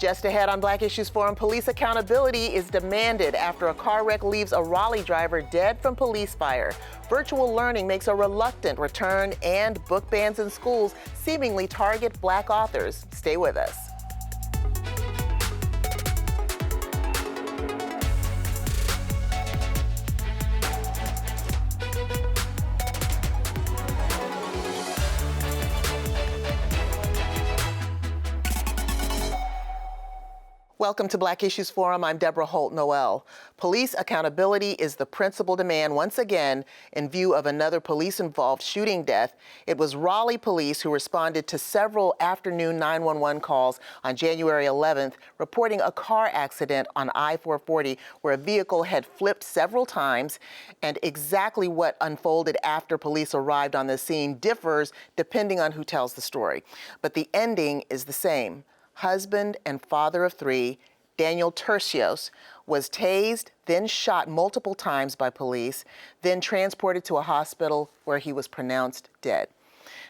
Just ahead on Black Issues Forum, police accountability is demanded after a car wreck leaves a Raleigh driver dead from police fire. Virtual learning makes a reluctant return, and book bans in schools seemingly target Black authors. Stay with us. Welcome to Black Issues Forum. I'm Deborah Holt-Noel. Police accountability is the principal demand once again in view of another police-involved shooting death. It was Raleigh police who responded to several afternoon 911 calls on January 11th, reporting a car accident on I-440 where a vehicle had flipped several times, and exactly what unfolded after police arrived on the scene differs depending on who tells the story. But the ending is the same. Husband and father of three, Daniel Tercios, was tased, then shot multiple times by police, then transported to a hospital where he was pronounced dead.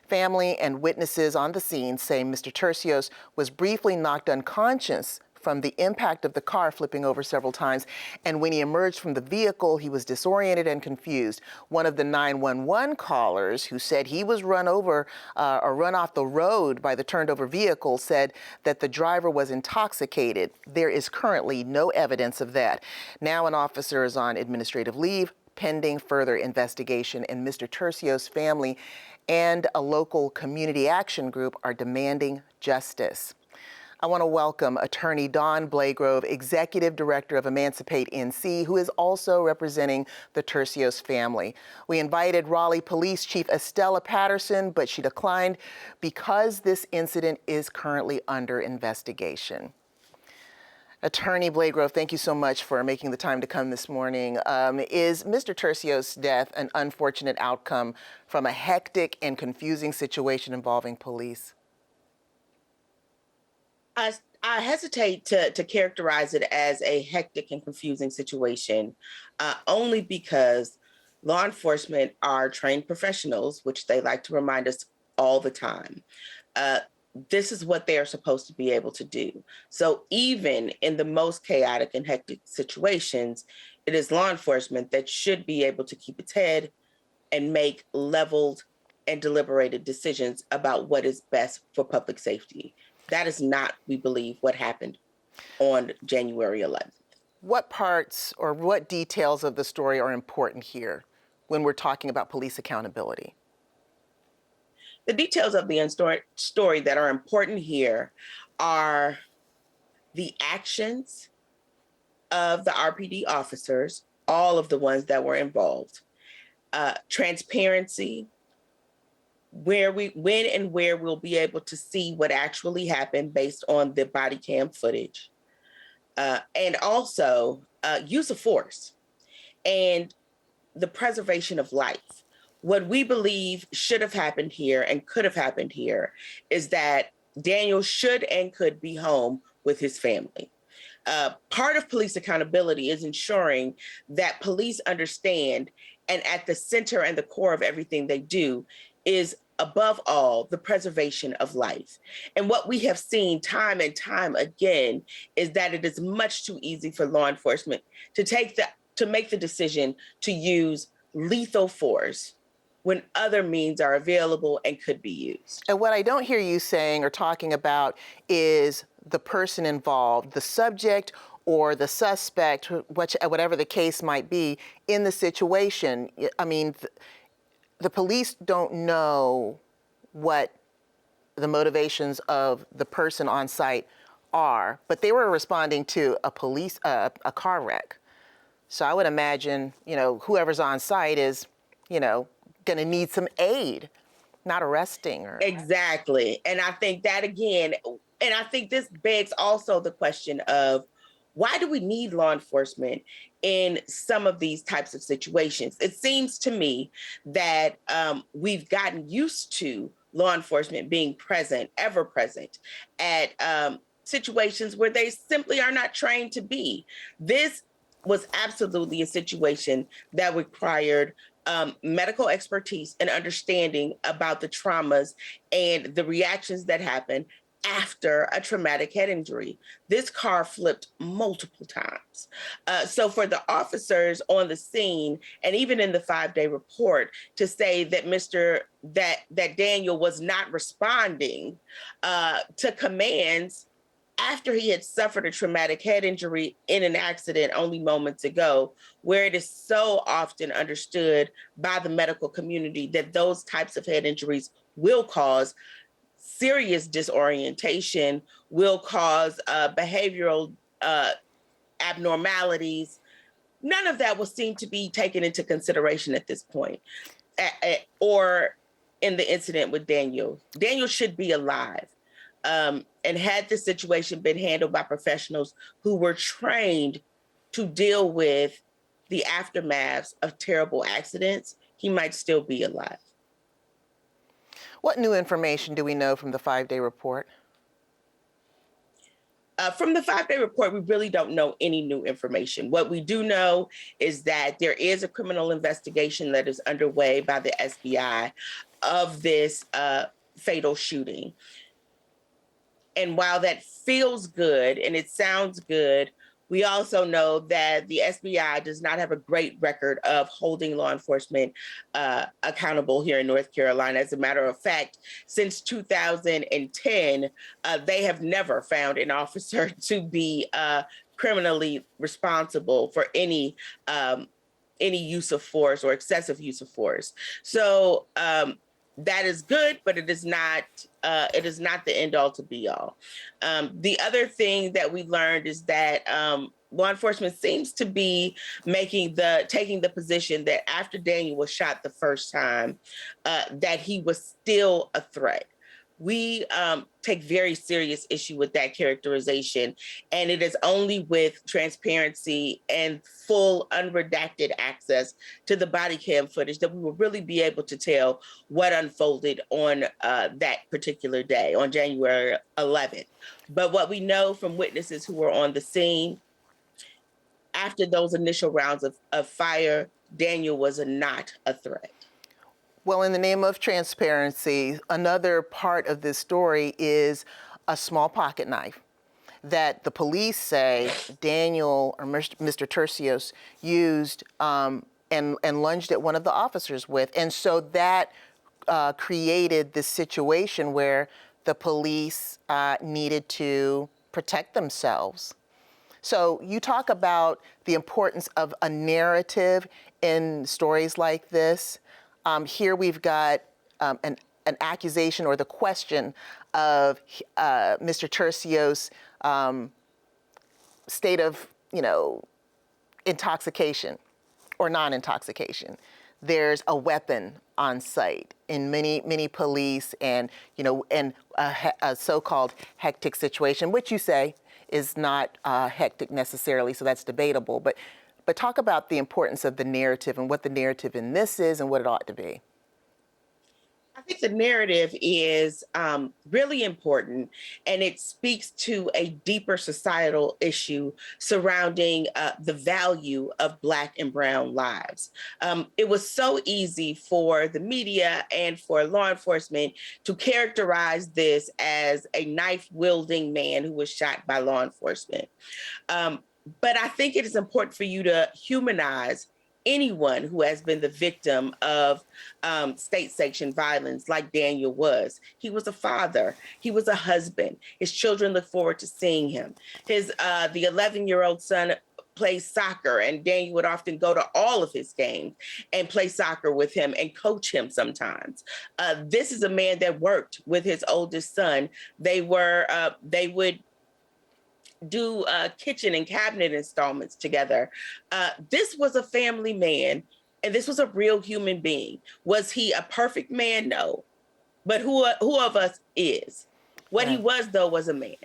Family and witnesses on the scene say Mr. Tercios was briefly knocked unconscious from the impact of the car flipping over several times, and when he emerged from the vehicle, he was disoriented and confused. One of the 911 callers who said he was run over or run off the road by the turned over vehicle said that the driver was intoxicated. There is currently no evidence of that. Now an officer is on administrative leave pending further investigation, and Mr. Tercios' family and a local community action group are demanding justice. I want to welcome attorney Dawn Blagrove, Executive Director of Emancipate NC, who is also representing the Tercios family. We invited Raleigh Police Chief Estella Patterson, but she declined because this incident is currently under investigation. Attorney Blagrove, thank you so much for making the time to come this morning. Is Mr. Tercios' death an unfortunate outcome from a hectic and confusing situation involving police? I hesitate to characterize it as a hectic and confusing situation, only because law enforcement are trained professionals, which they like to remind us all the time. This is what they are supposed to be able to do. So even in the most chaotic and hectic situations, it is law enforcement that should be able to keep its head and make leveled and deliberated decisions about what is best for public safety. That is not, we believe, what happened on January 11th. What parts or what details of the story are important here when we're talking about police accountability? The details of the story that are important here are the actions of the RPD officers, all of the ones that were involved, transparency, when and where we'll be able to see what actually happened based on the body cam footage, and also use of force and the preservation of life. What we believe should have happened here and could have happened here is that Daniel should and could be home with his family. Part of police accountability is ensuring that police understand, and at the center and the core of everything they do is, above all, the preservation of life. And what we have seen time and time again is that it is much too easy for law enforcement to make the decision to use lethal force when other means are available and could be used. And what I don't hear you saying or talking about is the person involved, the subject or the suspect, whatever the case might be, in the situation. I mean, the police don't know what the motivations of the person on site are, but they were responding to a car wreck. So I would imagine, whoever's on site is, going to need some aid, not arresting. Exactly. And I think that again, and I think this begs also the question of, why do we need law enforcement in some of these types of situations? It seems to me that we've gotten used to law enforcement being ever present at situations where they simply are not trained to be. This was absolutely a situation that required medical expertise and understanding about the traumas and the reactions that happen after a traumatic head injury. This car flipped multiple times. So for the officers on the scene, and even in the 5-day report, to say that that Daniel was not responding to commands after he had suffered a traumatic head injury in an accident only moments ago, where it is so often understood by the medical community that those types of head injuries will cause serious disorientation, will cause behavioral abnormalities. None of that will seem to be taken into consideration at this point, or in the incident with Daniel. Daniel should be alive. And had the situation been handled by professionals who were trained to deal with the aftermaths of terrible accidents, he might still be alive. What new information do we know from the 5-day report? From the 5-day report, we really don't know any new information. What we do know is that there is a criminal investigation that is underway by the SBI of this fatal shooting. And while that feels good and it sounds good, we also know that the SBI does not have a great record of holding law enforcement accountable here in North Carolina. As a matter of fact, since 2010, they have never found an officer to be criminally responsible for any use of force or excessive use of force. So that is good, but it is not the end all to be all. The other thing that we learned is that law enforcement seems to be taking the position that after Daniel was shot the first time, that he was still a threat. We take very serious issue with that characterization, and it is only with transparency and full unredacted access to the body cam footage that we will really be able to tell what unfolded on that particular day, on January 11th. But what we know from witnesses who were on the scene, after those initial rounds of fire, Daniel was not a threat. Well, in the name of transparency, another part of this story is a small pocket knife that the police say Daniel or Mr. Tercios used and lunged at one of the officers with. And so that created this situation where the police needed to protect themselves. So you talk about the importance of a narrative in stories like this. Here we've got an accusation or the question of Mr. Tercios' state of, intoxication or non-intoxication. There's a weapon on site in many police and, a so-called hectic situation, which you say is not hectic necessarily, so that's debatable. But talk about the importance of the narrative and what the narrative in this is and what it ought to be. I think the narrative is really important, and it speaks to a deeper societal issue surrounding the value of Black and Brown lives. It was so easy for the media and for law enforcement to characterize this as a knife-wielding man who was shot by law enforcement. But I think it is important for you to humanize anyone who has been the victim of state-sanctioned violence like Daniel was. He was a father. He was a husband. His children look forward to seeing him. The 11-year-old son plays soccer, and Daniel would often go to all of his games and play soccer with him and coach him sometimes. This is a man that worked with his oldest son. They would do kitchen and cabinet installments together. This was a family man, and this was a real human being. Was he a perfect man? No. But who of us is? What he was, though, was a man.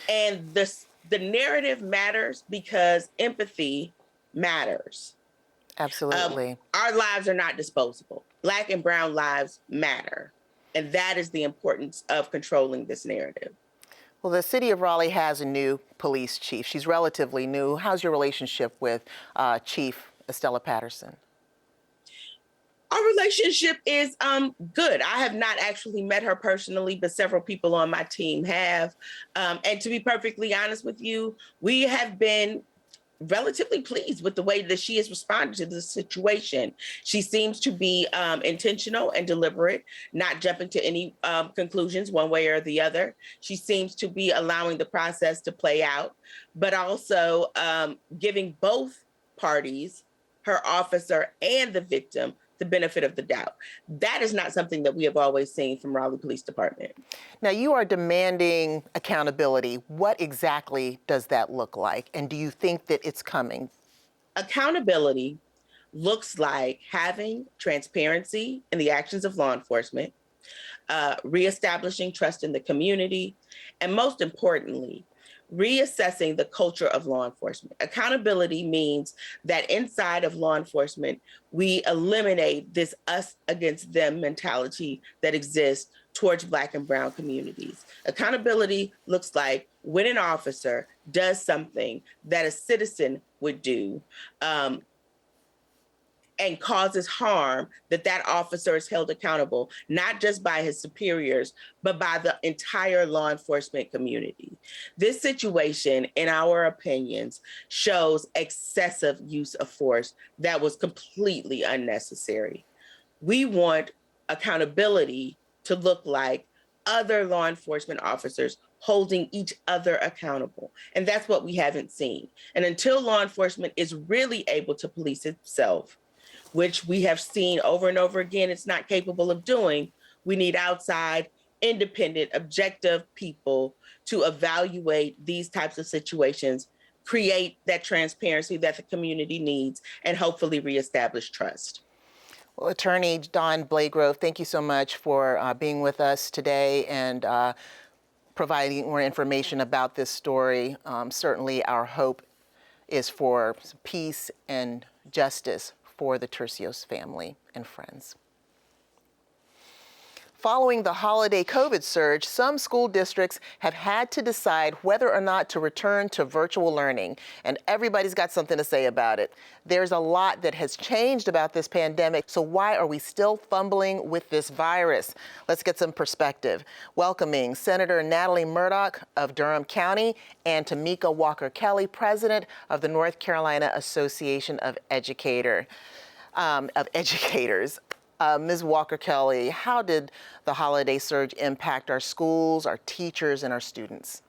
And the narrative matters because empathy matters. Absolutely. Our lives are not disposable. Black and brown lives matter. And that is the importance of controlling this narrative. Well, the city of Raleigh has a new police chief. She's relatively new. How's your relationship with Chief Estella Patterson? Our relationship is good. I have not actually met her personally, but several people on my team have. And to be perfectly honest with you, we have been relatively pleased with the way that she has responded to the situation. She seems to be intentional and deliberate, not jumping to any conclusions one way or the other. She seems to be allowing the process to play out, but also giving both parties, her officer and the victim, the benefit of the doubt. That is not something that we have always seen from Raleigh Police Department. Now, you are demanding accountability. What exactly does that look like? And do you think that it's coming? Accountability looks like having transparency in the actions of law enforcement, reestablishing trust in the community, and most importantly, reassessing the culture of law enforcement. Accountability means that inside of law enforcement, we eliminate this us against them mentality that exists towards Black and Brown communities. Accountability looks like when an officer does something that a citizen would do, and causes harm, that officer is held accountable, not just by his superiors, but by the entire law enforcement community. This situation, in our opinions, shows excessive use of force that was completely unnecessary. We want accountability to look like other law enforcement officers holding each other accountable. And that's what we haven't seen. And until law enforcement is really able to police itself, which we have seen over and over again, it's not capable of doing, we need outside, independent, objective people to evaluate these types of situations, create that transparency that the community needs, and hopefully reestablish trust. Well, Attorney Dawn Blagrove, thank you so much for being with us today and providing more information about this story. Certainly our hope is for peace and justice for the Tercios family and friends. Following the holiday COVID surge, some school districts have had to decide whether or not to return to virtual learning, and everybody's got something to say about it. There's a lot that has changed about this pandemic, so why are we still fumbling with this virus? Let's get some perspective. Welcoming Senator Natalie Murdoch of Durham County and Tamika Walker-Kelly, president of the North Carolina Association of Educators. Ms. Walker-Kelly, how did the holiday surge impact our schools, our teachers, and our students?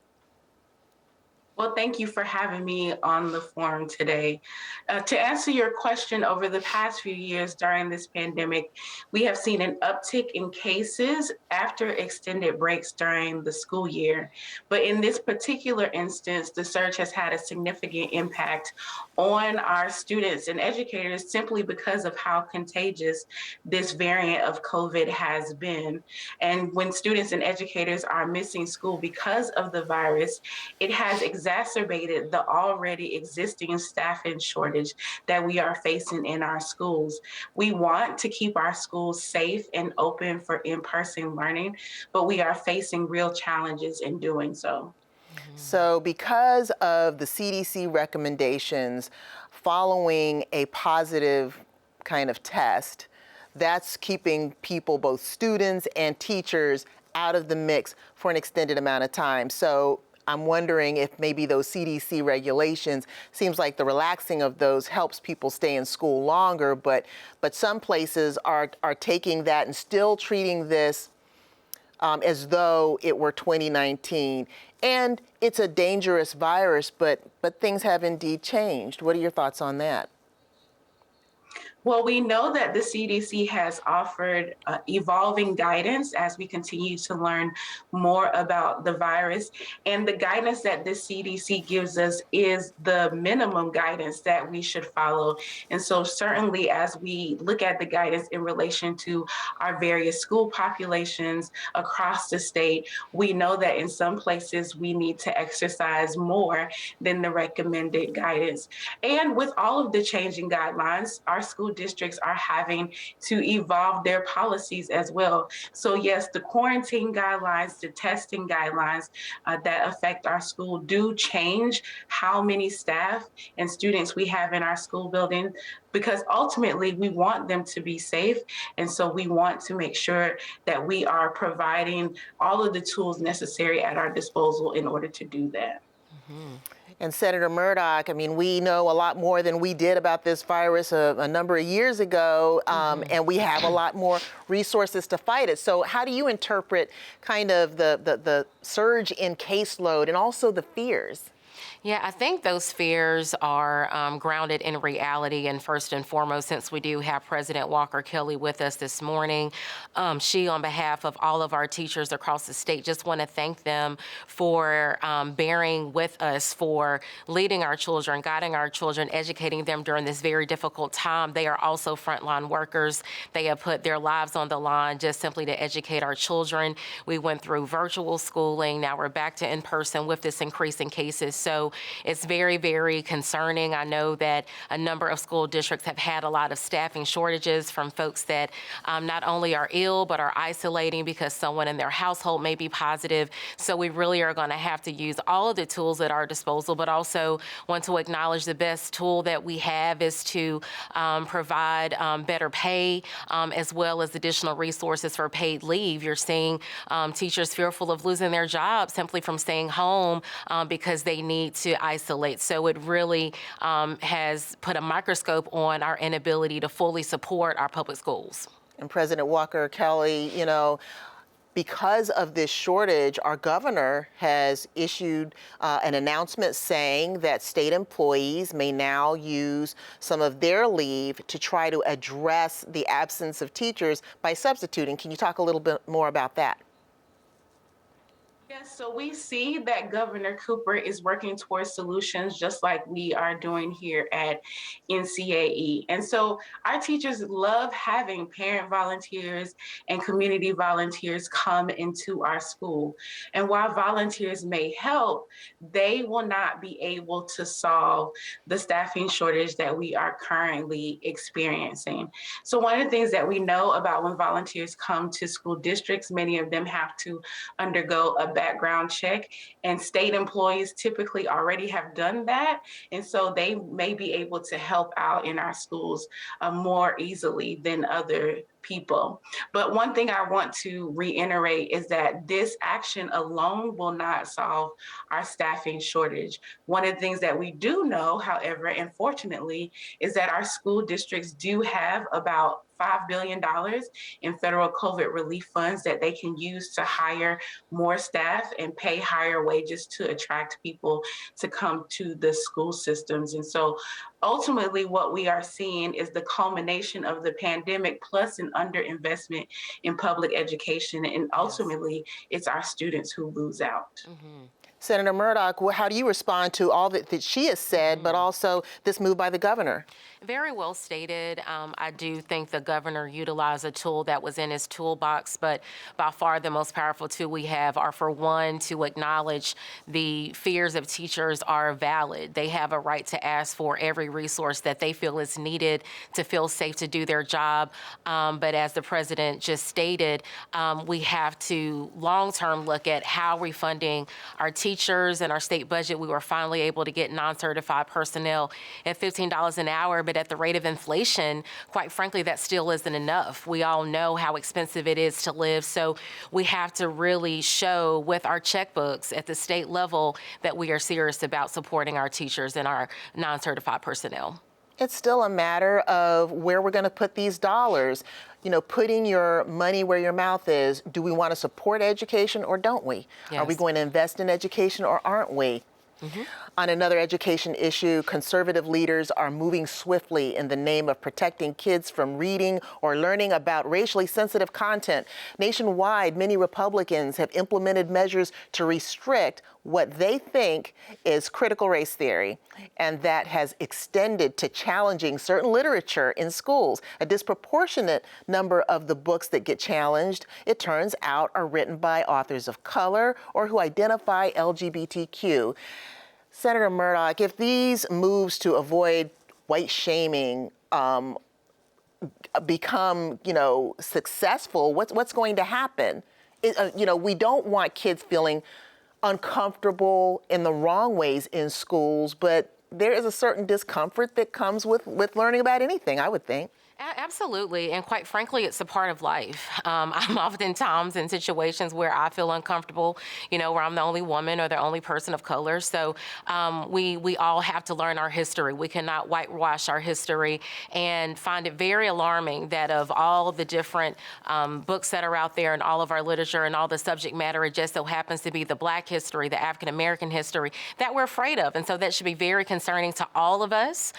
Well, thank you for having me on the forum today. To answer your question, over the past few years during this pandemic, we have seen an uptick in cases after extended breaks during the school year. But in this particular instance, the surge has had a significant impact on our students and educators simply because of how contagious this variant of COVID has been. And when students and educators are missing school because of the virus, it has exacerbated the already existing staffing shortage that we are facing in our schools. We want to keep our schools safe and open for in-person learning, but we are facing real challenges in doing so. So because of the CDC recommendations following a positive kind of test, that's keeping people, both students and teachers, out of the mix for an extended amount of time. So I'm wondering if maybe those CDC regulations, seems like the relaxing of those helps people stay in school longer, but some places are taking that and still treating this as though it were 2019. And it's a dangerous virus, but things have indeed changed. What are your thoughts on that? Well, we know that the CDC has offered evolving guidance as we continue to learn more about the virus. And the guidance that the CDC gives us is the minimum guidance that we should follow. And so certainly as we look at the guidance in relation to our various school populations across the state, we know that in some places we need to exercise more than the recommended guidance. And with all of the changing guidelines, our school districts are having to evolve their policies as well. So yes, the quarantine guidelines, the testing guidelines that affect our school do change how many staff and students we have in our school building, because ultimately we want them to be safe. And so we want to make sure that we are providing all of the tools necessary at our disposal in order to do that. And Senator Murdoch, I mean, we know a lot more than we did about this virus a number of years ago, and we have a lot more resources to fight it. So how do you interpret kind of the surge in caseload and also the fears? Yeah, I think those fears are grounded in reality. And first and foremost, since we do have President Walker Kelly with us this morning, she, on behalf of all of our teachers across the state, just want to thank them for bearing with us, for leading our children, guiding our children, educating them during this very difficult time. They are also frontline workers. They have put their lives on the line just simply to educate our children. We went through virtual schooling. Now we're back to in-person with this increase in cases. So it's very, very concerning. I know that a number of school districts have had a lot of staffing shortages from folks that not only are ill, but are isolating because someone in their household may be positive. So we really are going to have to use all of the tools at our disposal, but also want to acknowledge the best tool that we have is to provide better pay as well as additional resources for paid leave. You're seeing teachers fearful of losing their jobs simply from staying home because they need to isolate. So it really has put a microscope on our inability to fully support our public schools. And President Walker Kelly, you know, because of this shortage, our governor has issued an announcement saying that state employees may now use some of their leave to try to address the absence of teachers by substituting. Can you talk a little bit more about that? Yes, so we see that Governor Cooper is working towards solutions just like we are doing here at NCAE. And so our teachers love having parent volunteers and community volunteers come into our school. And while volunteers may help, they will not be able to solve the staffing shortage that we are currently experiencing. So one of the things that we know about when volunteers come to school districts, many of them have to undergo a background check, and state employees typically already have done that. And so they may be able to help out in our schools more easily than other people. But one thing I want to reiterate is that this action alone will not solve our staffing shortage. One of the things that we do know, however, unfortunately, is that our school districts do have about $5 billion in federal COVID relief funds that they can use to hire more staff and pay higher wages to attract people to come to the school systems. And so ultimately what we are seeing is the culmination of the pandemic plus an underinvestment in public education. And ultimately, it's our students who lose out. Senator Murdoch, how do you respond to all that she has said, but also this move by the governor? Very well stated. I do think the governor utilized a tool that was in his toolbox, but by far the most powerful tool we have are, for one, to acknowledge the fears of teachers are valid. They have a right to ask for every resource that they feel is needed to feel safe to do their job. But as the president just stated, we have to long-term look at how we're funding our teachers and our state budget. We were finally able to get non-certified personnel at $15 an hour, but at the rate of inflation, quite frankly, that still isn't enough. We all know how expensive it is to live, so we have to really show with our checkbooks at the state level that we are serious about supporting our teachers and our non-certified personnel. It's still a matter of where we're going to put these dollars. You know, putting your money where your mouth is. Do we want to support education or don't we? Yes. Are we going to invest in education or aren't we? On another education issue, conservative leaders are moving swiftly in the name of protecting kids from reading or learning about racially sensitive content. Nationwide, many Republicans have implemented measures to restrict what they think is critical race theory, and that has extended to challenging certain literature in schools. A disproportionate number of the books that get challenged, it turns out, are written by authors of color or who identify LGBTQ. Senator Murdoch, if these moves to avoid white shaming become, successful, what's going to happen? We don't want kids feeling uncomfortable in the wrong ways in schools, but there is a certain discomfort that comes with learning about anything, I would think. Absolutely. And quite frankly, it's a part of life. I'm oftentimes in situations where I feel uncomfortable, where I'm the only woman or the only person of color. So we all have to learn our history. We cannot whitewash our history, and find it very alarming that of all the different books that are out there and all of our literature and all the subject matter, it just so happens to be the Black history, the African American history that we're afraid of. And so that should be very concerning to all of us,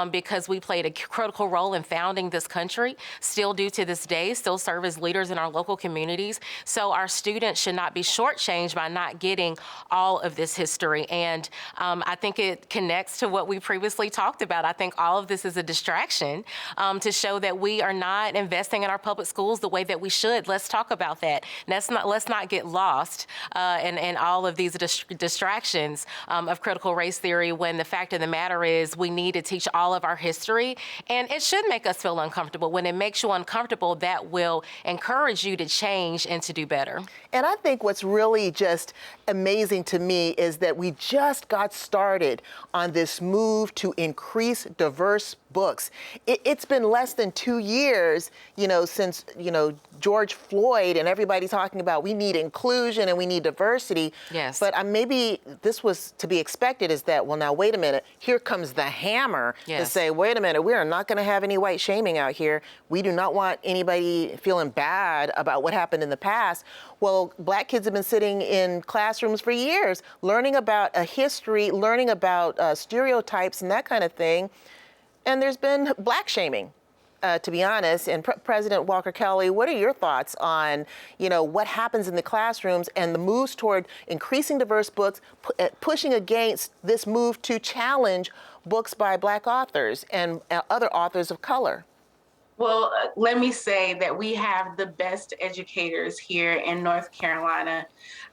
because we played a critical role in founding this country, still do to this day, still serve as leaders in our local communities. So our students should not be shortchanged by not getting all of this history. And I think it connects to what we previously talked about. I think all of this is a distraction to show that we are not investing in our public schools the way that we should. Let's talk about that. Let's not get lost in all of these distractions of critical race theory, when the fact of the matter is we need to teach all of our history, and it should make us feel uncomfortable. When it makes you uncomfortable, that will encourage you to change and to do better. And I think what's really just amazing to me is that we just got started on this move to increase diverse books. It's been less than 2 years, since, George Floyd, and everybody talking about we need inclusion and we need diversity. Yes. But maybe this was to be expected, is that, well, now, wait a minute, here comes the hammer to say, wait a minute, we are not going to have any white shaming out here. We do not want anybody feeling bad about what happened in the past. Well, Black kids have been sitting in classrooms for years, learning about a history, learning about stereotypes and that kind of thing. And there's been Black shaming, to be honest. And President Walker Kelly, what are your thoughts on, what happens in the classrooms and the moves toward increasing diverse books, pushing against this move to challenge books by Black authors and other authors of color? Well, let me say that we have the best educators here in North Carolina.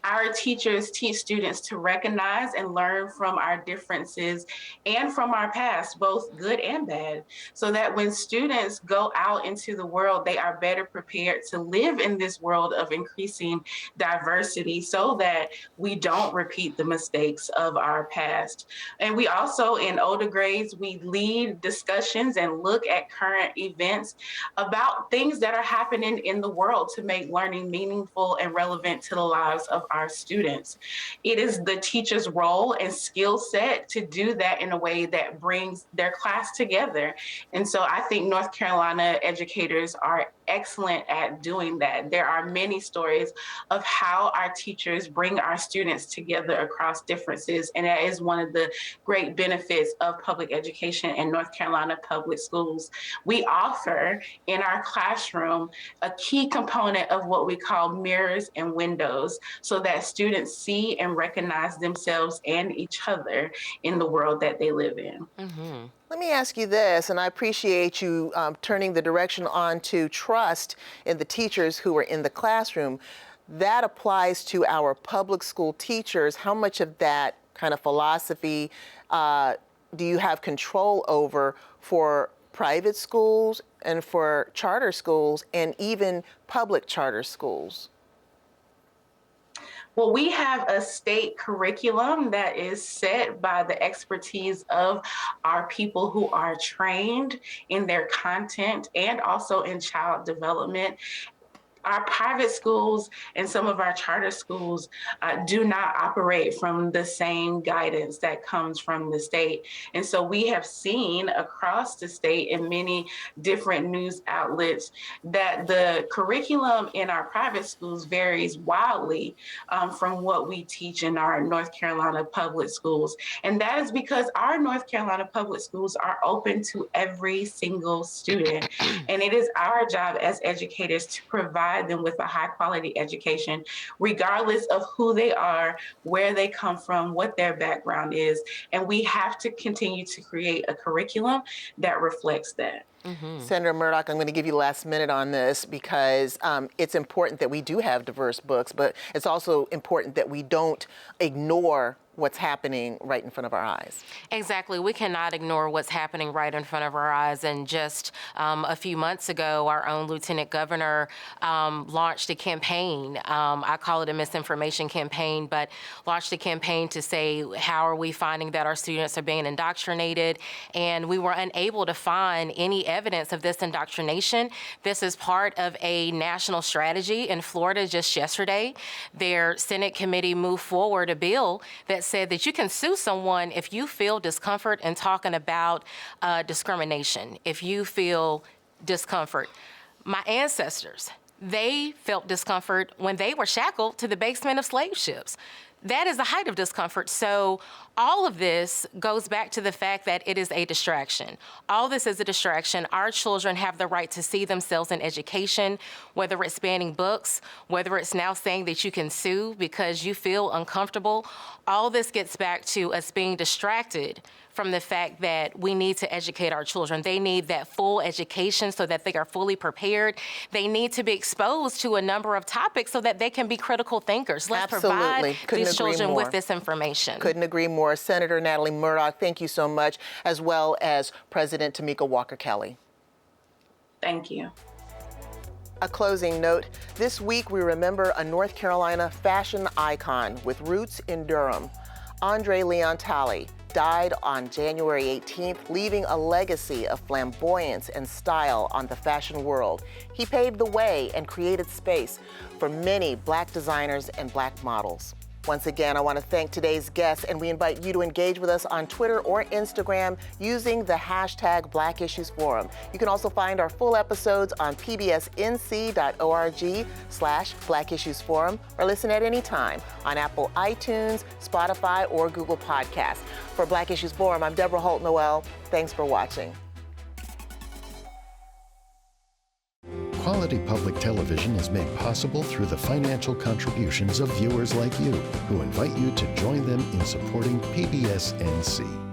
Our teachers teach students to recognize and learn from our differences and from our past, both good and bad, so that when students go out into the world, they are better prepared to live in this world of increasing diversity, so that we don't repeat the mistakes of our past. And we also, in older grades, we lead discussions and look at current events about things that are happening in the world to make learning meaningful and relevant to the lives of our students. It is the teacher's role and skill set to do that in a way that brings their class together. And so I think North Carolina educators are excellent at doing that. There are many stories of how our teachers bring our students together across differences, and that is one of the great benefits of public education in North Carolina public schools. We offer in our classroom a key component of what we call mirrors and windows, so that students see and recognize themselves and each other in the world that they live in. Mm-hmm. Let me ask you this, and I appreciate you turning the direction on to trust in the teachers who are in the classroom. That applies to our public school teachers. How much of that kind of philosophy do you have control over for private schools and for charter schools and even public charter schools? Well, we have a state curriculum that is set by the expertise of our people who are trained in their content and also in child development. Our private schools and some of our charter schools do not operate from the same guidance that comes from the state. And so we have seen across the state in many different news outlets that the curriculum in our private schools varies wildly from what we teach in our North Carolina public schools. And that is because our North Carolina public schools are open to every single student. And it is our job as educators to provide them with a high quality education, regardless of who they are, where they come from, what their background is. And we have to continue to create a curriculum that reflects that. Mm-hmm. Senator Murdoch, I'm going to give you the last minute on this because it's important that we do have diverse books, but it's also important that we don't ignore what's happening right in front of our eyes. Exactly. We cannot ignore what's happening right in front of our eyes. And just a few months ago, our own Lieutenant Governor launched a campaign. I call it a misinformation campaign, but launched a campaign to say, how are we finding that our students are being indoctrinated? And we were unable to find any evidence of this indoctrination. This is part of a national strategy in Florida. Just yesterday, their Senate committee moved forward a bill that said that you can sue someone if you feel discomfort in talking about discrimination, if you feel discomfort. My ancestors, they felt discomfort when they were shackled to the basement of slave ships. That is the height of discomfort. So all of this goes back to the fact that it is a distraction. All this is a distraction. Our children have the right to see themselves in education, whether it's banning books, whether it's now saying that you can sue because you feel uncomfortable. All this gets back to us being distracted from the fact that we need to educate our children. They need that full education so that they are fully prepared. They need to be exposed to a number of topics so that they can be critical thinkers. Let's provide these children with this information. Couldn't agree more. Senator Natalie Murdoch, thank you so much, as well as President Tamika Walker-Kelly. Thank you. A closing note, this week we remember a North Carolina fashion icon with roots in Durham. Andre Leon Talley died on January 18th, leaving a legacy of flamboyance and style on the fashion world. He paved the way and created space for many Black designers and Black models. Once again, I want to thank today's guests, and we invite you to engage with us on Twitter or Instagram using the hashtag Black Issues Forum. You can also find our full episodes on pbsnc.org/Black Issues Forum, or listen at any time on Apple iTunes, Spotify, or Google Podcasts. For Black Issues Forum, I'm Deborah Holt-Noel. Thanks for watching. Quality public television is made possible through the financial contributions of viewers like you, who invite you to join them in supporting PBS NC.